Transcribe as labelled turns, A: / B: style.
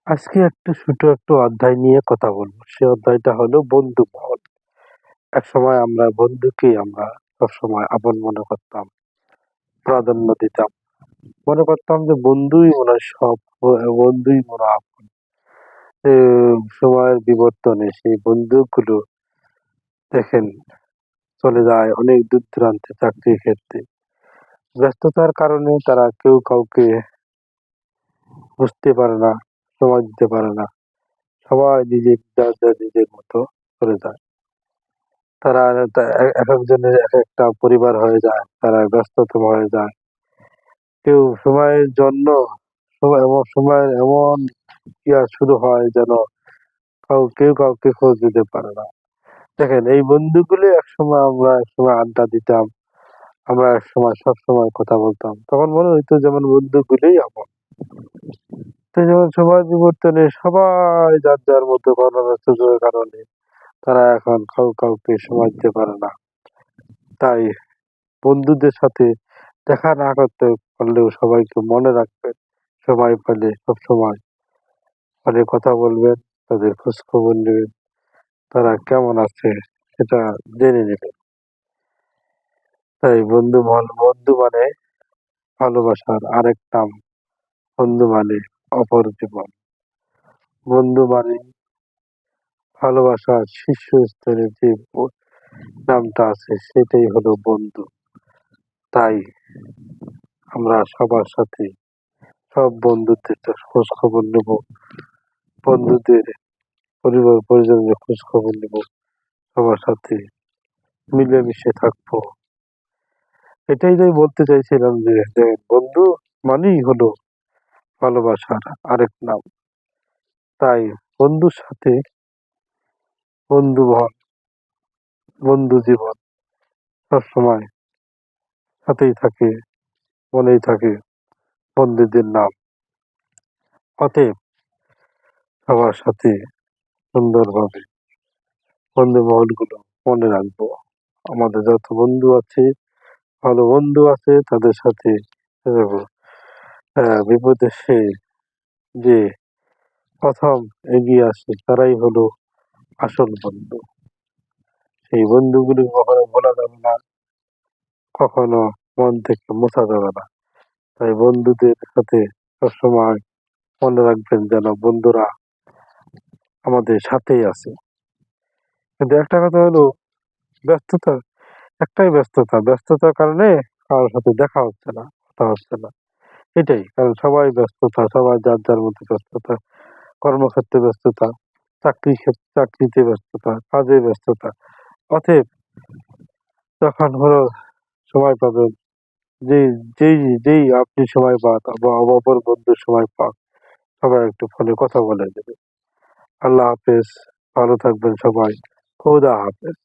A: আজকে একটা ছোট একটা অধ্যায় নিয়ে কথা বলবো। সে অধ্যায়টা হলো বন্ধু মহল। একসময় আমরা বন্ধুকেই আমরা সবসময় আপন মনে করতাম, প্রাধান্য দিতাম। মনে করতাম যে বন্ধুই মনে হয় সব, বন্ধুই মনে হয় আপন। এ সময়ের বিবর্তনে সেই বন্ধুগুলো দেখেন চলে যায় অনেক দূর দূরান্তে চাকরির ক্ষেত্রে। ব্যস্ততার কারণে তারা কেউ কাউকে বুঝতে পারে না, সময় দিতে পারে না। সবাই যার যার নিজের মতো চলে যায়। তারা একেকজনের একেকটা পরিবার হয়ে যায়। তারা ব্যস্ততম হয়ে যায়। কেউ সময়ের জন্য সময়ের এমন ইয়া শুরু হয় যেন কেউ কাউকে খোঁজ দিতে পারে না। দেখেন এই বন্ধুগুলো একসময় আড্ডা দিতাম। আমরা একসময় সবসময় কথা বলতাম। তখন মনে হইতো যেমন বন্ধুগুলোই আপন। তো যেমন সময়ের বিবর্তনে সবাই যার যার মতো কর্মব্যস্ততার কারণে তারা এখন কাউকে সময় দিতে পারে না। তাই বন্ধুদের সাথে দেখা না করতে পারলেও সবাইকে মনে রাখবেন। সময় পেলে সবসময় ফোনে কথা বলবেন, তাদের খোঁজ খবর নেবেন, তারা কেমন আছে সেটা জেনে নেবেন। তাই বন্ধু মানে ভালোবাসার আরেক নাম। বন্ধু মানে অপর জীবন। বন্ধু মানে ভালোবাসার শীর্ষস্তরে যে নামটা আছে সেটাই হলো বন্ধু। তাই আমরা সবার সাথে সব বন্ধুদের খোঁজ খবর নেব, বন্ধুদের পরিবার পরিজনের খোঁজ খবর নেব, সবার সাথে মিলেমিশে থাকবো। এটাই তাই বলতে চাইছিলাম যে দেখেন বন্ধু মানেই হলো ভালোবাসার আরেক নাম। তাই বন্ধুর সাথে বন্ধু মহল, বন্ধু জীবন সবসময় সাথেই থাকে, মনেই থাকে বন্ধুদের নাম। অতএব সবার সাথে সুন্দরভাবে বন্ধু মহলগুলো মনে রাখবো। আমাদের যত বন্ধু আছে, ভালো বন্ধু আছে তাদের সাথে থাকবো। বিপদে সে যে প্রথম এগিয়ে আসে তারাই হলো আসল বন্ধু। সেই বন্ধুগুলি কখনো ভোলা যাবে না, কখনো মন থেকে মোছা যাবে না। তাই বন্ধুদের সাথে সবসময় মনে রাখবেন যেন বন্ধুরা আমাদের সাথেই আছে। কিন্তু একটা কথা হলো ব্যস্ততা, একটাই ব্যস্ততার কারণে কারোর সাথে দেখা হচ্ছে না, কথা হচ্ছে না। এটাই কারণ সবাই ব্যস্ততা, সবাই যার যার মধ্যে ব্যস্ততা, কর্মক্ষেত্রে ব্যস্ততা, চাকরিতে ব্যস্ততা, কাজে ব্যস্ততা। অতএব যখন হলো সময় পাবেন, যেই যেই যেই আপনি সময় পান বা অপর বন্ধু সময় পাক, সবাই একটু ফোনে কথা বলে নেবে। আল্লাহ হাফেজ, ভালো থাকবেন সবাই। খোদা হাফেজ।